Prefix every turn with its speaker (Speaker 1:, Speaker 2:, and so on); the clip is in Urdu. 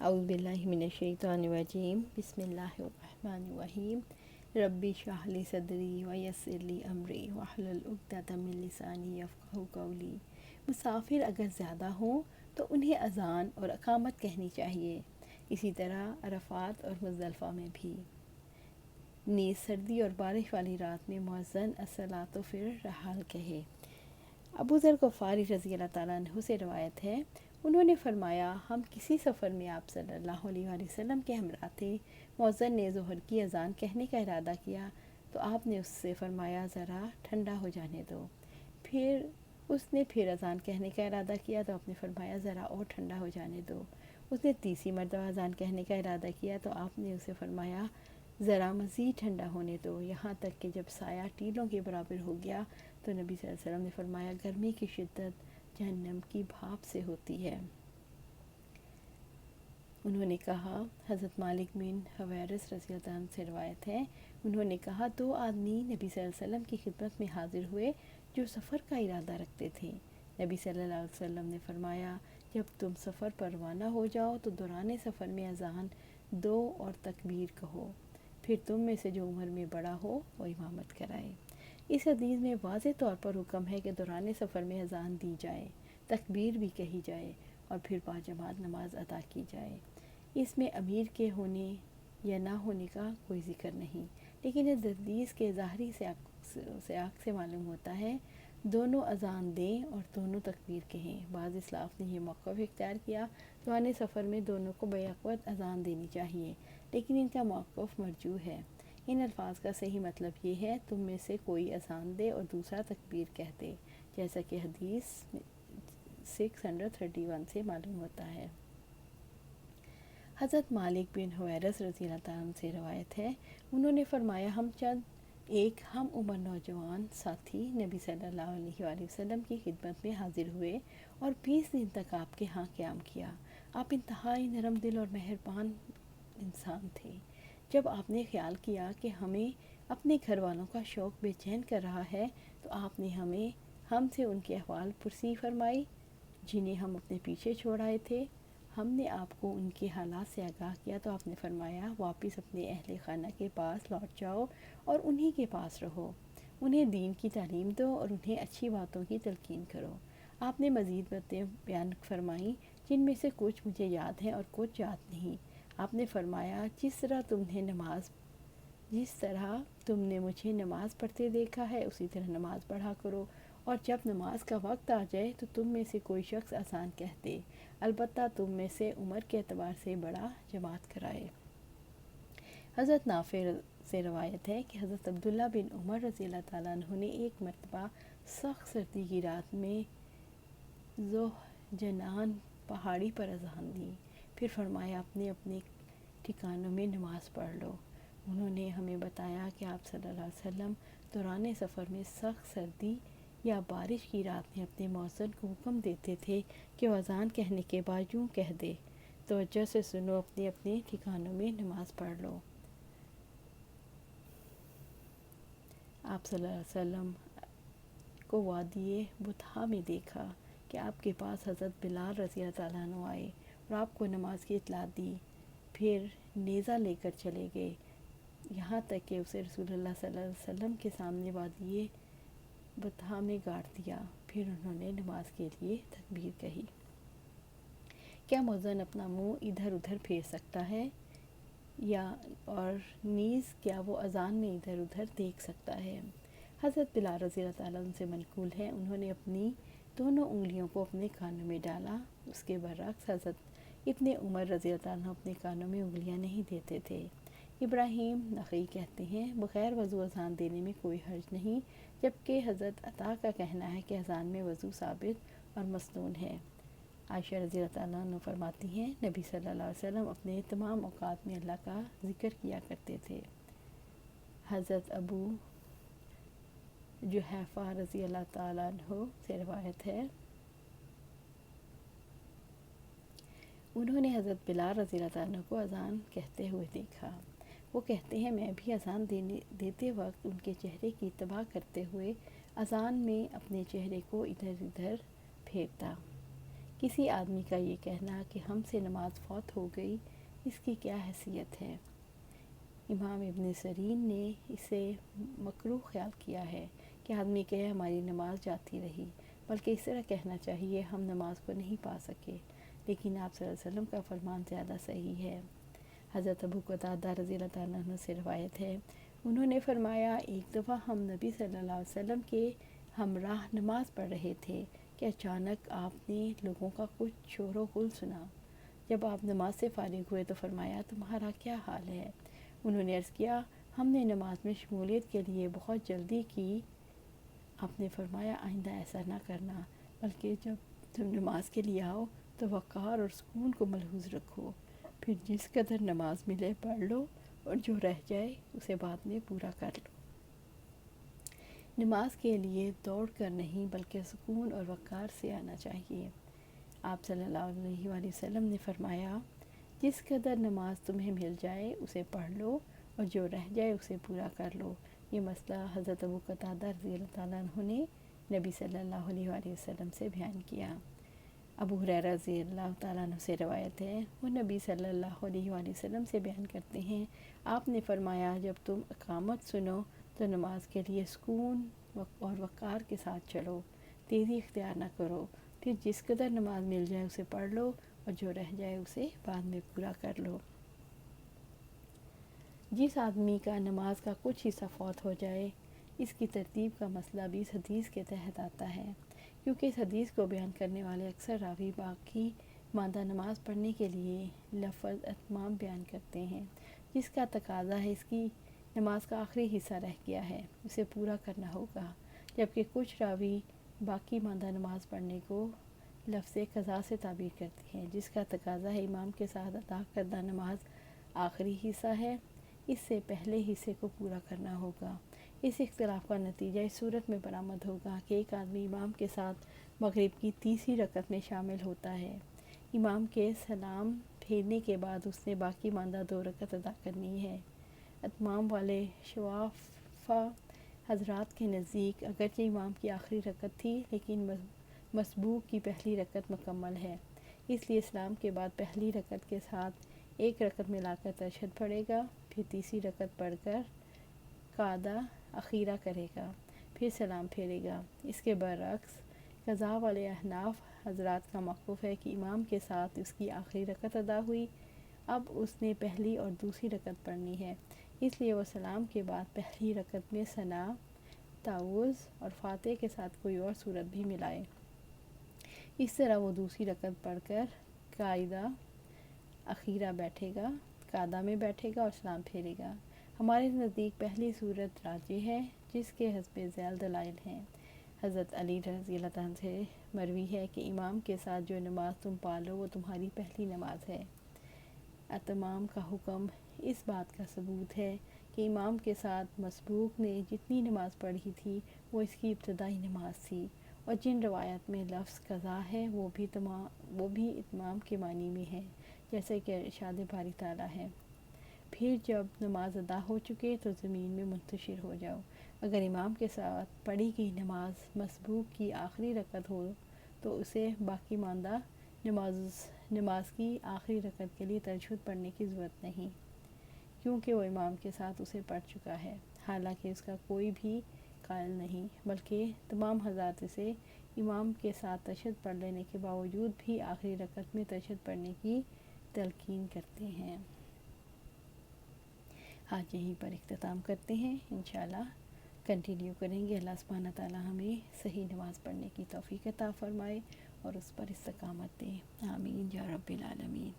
Speaker 1: اعوذ باللہ من الشیطان الرجیم بسم اللہ الرحمن الرحیم ربی اشرح لی صدری ویسر لی امری واحلل عقدۃ من لسانی یفقہوا قولی۔ مسافر اگر زیادہ ہوں تو انہیں اذان اور اقامت کہنی چاہیے، اسی طرح عرفات اور مزدلفہ میں بھی۔ نیز سردی اور بارش والی رات میں مؤذن الصلاۃ فی الرحال کہے۔ ابو ذر غفاری رضی اللہ تعالیٰ عنہ سے روایت ہے، انہوں نے فرمایا، ہم کسی سفر میں آپ صلی اللہ علیہ وآلہ وسلم کے ہمراہ تھے۔ مؤذن نے ظہر کی اذان کہنے کا ارادہ کیا تو آپ نے اس سے فرمایا ذرا ٹھنڈا ہو جانے دو۔ اس نے پھر اذان کہنے کا ارادہ کیا تو آپ نے فرمایا ذرا اور ٹھنڈا ہو جانے دو۔ اس نے تیسری مرتبہ اذان کہنے کا ارادہ کیا تو آپ نے اسے فرمایا ذرا مزید ٹھنڈا ہونے دو، یہاں تک کہ جب سایہ ٹیلوں کے برابر ہو گیا تو نبی صلی اللہ علیہ وسلم نے فرمایا گرمی کی شدت جہنم کی بھاپ سے ہوتی ہے۔ انہوں نے کہا، حضرت مالک بن حویرث رضی اللہ عنہ سے روایت ہے، انہوں نے کہا دو آدمی نبی صلی اللہ علیہ وسلم کی خدمت میں حاضر ہوئے جو سفر کا ارادہ رکھتے تھے۔ نبی صلی اللہ علیہ وسلم نے فرمایا جب تم سفر پر روانہ ہو جاؤ تو دوران سفر میں اذان دو اور تکبیر کہو، پھر تم میں سے جو عمر میں بڑا ہو وہ امامت کرائے۔ اس حدیث میں واضح طور پر حکم ہے کہ دوران سفر میں اذان دی جائے، تکبیر بھی کہی جائے اور پھر باجماعت نماز ادا کی جائے۔ اس میں امیر کے ہونے یا نہ ہونے کا کوئی ذکر نہیں، لیکن اس حدیث کے ظاہری سیاق سے معلوم ہوتا ہے دونوں اذان دیں اور دونوں تکبیر کہیں۔ بعض اسلاف نے یہ موقف اختیار کیا دوران سفر میں دونوں کو بیک وقت اذان دینی چاہیے، لیکن ان کا موقف مرجوح ہے۔ ان الفاظ کا صحیح مطلب یہ ہے تم میں سے کوئی اذان دے اور دوسرا تکبیر کہہ دے، جیسا کہ حدیث 631 سے معلوم ہوتا ہے۔ حضرت مالک بن حویرث رضی اللہ تعالیٰ عنہ سے روایت ہے، انہوں نے فرمایا ایک ہم عمر نوجوان ساتھی نبی صلی اللہ علیہ وآلہ وسلم کی خدمت میں حاضر ہوئے اور 20 دن تک آپ کے ہاں قیام کیا۔ آپ انتہائی نرم دل اور مہربان انسان تھے۔ جب آپ نے خیال کیا کہ ہمیں اپنے گھر والوں کا شوق بے چین کر رہا ہے تو آپ نے ہم سے ان کے احوال پرسی فرمائی جنہیں ہم اپنے پیچھے چھوڑ آئے تھے۔ ہم نے آپ کو ان کے حالات سے آگاہ کیا تو آپ نے فرمایا واپس اپنے اہل خانہ کے پاس لوٹ جاؤ اور انہی کے پاس رہو، انہیں دین کی تعلیم دو اور انہیں اچھی باتوں کی تلقین کرو۔ آپ نے مزید باتیں بیان فرمائیں جن میں سے کچھ مجھے یاد ہیں اور کچھ یاد نہیں۔ آپ نے فرمایا جس طرح تم نے مجھے نماز پڑھتے دیکھا ہے اسی طرح نماز پڑھا کرو، اور جب نماز کا وقت آ جائے تو تم میں سے کوئی شخص اذان کہہ دے، البتہ تم میں سے عمر کے اعتبار سے بڑا جماعت کرائے۔ حضرت نافع سے روایت ہے کہ حضرت عبداللہ بن عمر رضی اللہ تعالیٰ عنہ نے ایک مرتبہ سخت سردی کی رات میں ذوحجنان پہاڑی پر اذان دی، پھر فرمایا اپنے اپنے ٹھکانوں میں نماز پڑھ لو۔ انہوں نے ہمیں بتایا کہ آپ صلی اللہ علیہ وسلم دوران سفر میں سخت سردی یا بارش کی رات میں اپنے مؤذن کو حکم دیتے تھے کہ وہ اذان کہنے کے بعد یوں کہہ دے، توجہ سے سنو، اپنے اپنے ٹھکانوں میں نماز پڑھ لو۔ آپ صلی اللہ علیہ وسلم کو وادی بطحا میں دیکھا کہ آپ کے پاس حضرت بلال رضی اللہ تعالیٰ عنہ آئے اور آپ کو نماز کی اطلاع دی، پھر نیزہ لے کر چلے گئے یہاں تک کہ اسے رسول اللہ صلی اللہ علیہ وسلم کے سامنے وادی بطحا میں گاڑ دیا، پھر انہوں نے نماز کے لیے تکبیر کہی۔ کیا مؤذن اپنا منہ ادھر ادھر پھیر سکتا ہے اور نیز کیا وہ اذان میں ادھر ادھر دیکھ سکتا ہے؟ حضرت بلال رضی اللہ تعالیٰ عنہ سے منقول ہے انہوں نے اپنی دونوں انگلیوں کو اپنے کانوں میں ڈالا، اس کے برعکس حضرت ابن عمر رضی اللہ تعالیٰ عنہ اپنے کانوں میں انگلیاں نہیں دیتے تھے۔ ابراہیم نخعی کہتے ہیں بغیر وضو اذان دینے میں کوئی حرج نہیں، جبکہ حضرت عطا کا کہنا ہے کہ اذان میں وضو ثابت اور مسنون ہے۔ عائشہ رضی اللہ تعالیٰ عنہ فرماتی ہیں نبی صلی اللہ علیہ وسلم اپنے تمام اوقات میں اللہ کا ذکر کیا کرتے تھے۔ حضرت ابو جحیفہ رضی اللہ تعالیٰ عنہ سے روایت ہے، انہوں نے حضرت بلال رضی اللہ تعالیٰ عنہ کو اذان کہتے ہوئے دیکھا۔ وہ کہتے ہیں میں بھی اذان دیتے وقت ان کے چہرے کی اتباع کرتے ہوئے اذان میں اپنے چہرے کو ادھر ادھر پھیرتا۔ کسی آدمی کا یہ کہنا کہ ہم سے نماز فوت ہو گئی، اس کی کیا حیثیت ہے؟ امام ابن سیرین نے اسے مکروہ خیال کیا ہے کہ آدمی کہے ہماری نماز جاتی رہی، بلکہ اس طرح کہنا چاہیے ہم نماز کو نہیں پا سکے، لیکن آپ صلی اللہ علیہ وسلم کا فرمان زیادہ صحیح ہے۔ حضرت ابو قتادہ رضی اللہ تعالیٰ عنہ سے روایت ہے، انہوں نے فرمایا ایک دفعہ ہم نبی صلی اللہ علیہ وسلم کے ہمراہ نماز پڑھ رہے تھے کہ اچانک آپ نے لوگوں کا کچھ شور و غل سنا۔ جب آپ نماز سے فارغ ہوئے تو فرمایا تمہارا کیا حال ہے؟ انہوں نے عرض کیا ہم نے نماز میں شمولیت کے لیے بہت جلدی کی۔ آپ نے فرمایا آئندہ ایسا نہ کرنا، بلکہ جب تم نماز کے لیے آؤ تو وقار اور سکون کو ملحوظ رکھو، پھر جس قدر نماز ملے پڑھ لو اور جو رہ جائے اسے بعد میں پورا کر لو۔ نماز کے لیے دوڑ کر نہیں بلکہ سکون اور وقار سے آنا چاہیے۔ آپ صلی اللہ علیہ وآلہ وسلم نے فرمایا جس قدر نماز تمہیں مل جائے اسے پڑھ لو اور جو رہ جائے اسے پورا کر لو۔ یہ مسئلہ حضرت ابو قتادہ رضی اللہ تعالیٰ عنہ نے نبی صلی اللہ علیہ وآلہ وسلم سے بیان کیا۔ ابو ہریرہ رضی اللہ تعالیٰ عنہ سے روایت ہے، وہ نبی صلی اللہ علیہ وآلہ وسلم سے بیان کرتے ہیں، آپ نے فرمایا جب تم اقامت سنو تو نماز کے لیے سکون اور وقار کے ساتھ چلو، تیزی اختیار نہ کرو، پھر جس قدر نماز مل جائے اسے پڑھ لو اور جو رہ جائے اسے بعد میں پورا کر لو۔ جس آدمی کا نماز کا کچھ حصہ فوت ہو جائے، اس کی ترتیب کا مسئلہ بھی اس حدیث کے تحت آتا ہے، کیونکہ اس حدیث کو بیان کرنے والے اکثر راوی باقی ماندہ نماز پڑھنے کے لیے لفظ اتمام بیان کرتے ہیں، جس کا تقاضا ہے اس کی نماز کا آخری حصہ رہ گیا ہے، اسے پورا کرنا ہوگا، جبکہ کچھ راوی باقی ماندہ نماز پڑھنے کو لفظ قضا سے تعبیر کرتے ہیں، جس کا تقاضا ہے امام کے ساتھ ادا کردہ نماز آخری حصہ ہے، اس سے پہلے حصے کو پورا کرنا ہوگا۔ اس اختلاف کا نتیجہ اس صورت میں برآمد ہوگا کہ ایک آدمی امام کے ساتھ مغرب کی تیسری رکعت میں شامل ہوتا ہے، امام کے سلام پھیرنے کے بعد اس نے باقی ماندہ 2 رکعت ادا کرنی ہے۔ اتمام والے شوافہ حضرات کے نزدیک اگرچہ امام کی آخری رکعت تھی لیکن مسبوق کی پہلی رکعت مکمل ہے، اس لیے اسلام کے بعد پہلی رکعت کے ساتھ 1 رکعت ملا کر تشہد پڑھے گا، پھر تیسری رکعت پڑھ کر قعدہ اخیرہ کرے گا، پھر سلام پھیرے گا۔ اس کے برعکس قضا والے احناف حضرات کا موقف ہے کہ امام کے ساتھ اس کی آخری رکعت ادا ہوئی، اب اس نے پہلی اور دوسری رکعت پڑھنی ہے، اس لیے وہ سلام کے بعد پہلی رکعت میں ثنا، تعوذ اور فاتحہ کے ساتھ کوئی اور سورت بھی ملائے۔ اس طرح وہ دوسری رکعت پڑھ کر قاعدہ اخیرہ بیٹھے گا، قعدہ میں بیٹھے گا اور سلام پھیرے گا۔ ہمارے نزدیک پہلی صورت راجح ہے، جس کے حسب ذیل دلائل ہیں۔ حضرت علی رضی اللہ تعالیٰ عنہ سے مروی ہے کہ امام کے ساتھ جو نماز تم پالو وہ تمہاری پہلی نماز ہے۔ اتمام کا حکم اس بات کا ثبوت ہے کہ امام کے ساتھ مسبوق نے جتنی نماز پڑھی تھی وہ اس کی ابتدائی نماز تھی، اور جن روایات میں لفظ قضا ہے وہ بھی اتمام کے معنی میں ہے، جیسے کہ ارشاد باری تعالیٰ ہے، پھر جب نماز ادا ہو چکے تو زمین میں منتشر ہو جاؤ۔ اگر امام کے ساتھ پڑھی گئی نماز مسبوق کی آخری رکعت ہو تو اسے باقی ماندہ نماز کی آخری رکعت کے لیے تشہد پڑھنے کی ضرورت نہیں، کیونکہ وہ امام کے ساتھ اسے پڑھ چکا ہے، حالانکہ اس کا کوئی بھی قائل نہیں، بلکہ تمام حضرات اسے امام کے ساتھ تشہد پڑھ لینے کے باوجود بھی آخری رکعت میں تشہد پڑھنے کی تلقین کرتے ہیں۔ آج یہیں پر اختتام کرتے ہیں، انشاءاللہ کنٹینیو کریں گے۔ اللہ سبحانہ تعالیٰ ہمیں صحیح نماز پڑھنے کی توفیق عطا فرمائے اور اس پر استقامت دے، آمین یا رب العالمین۔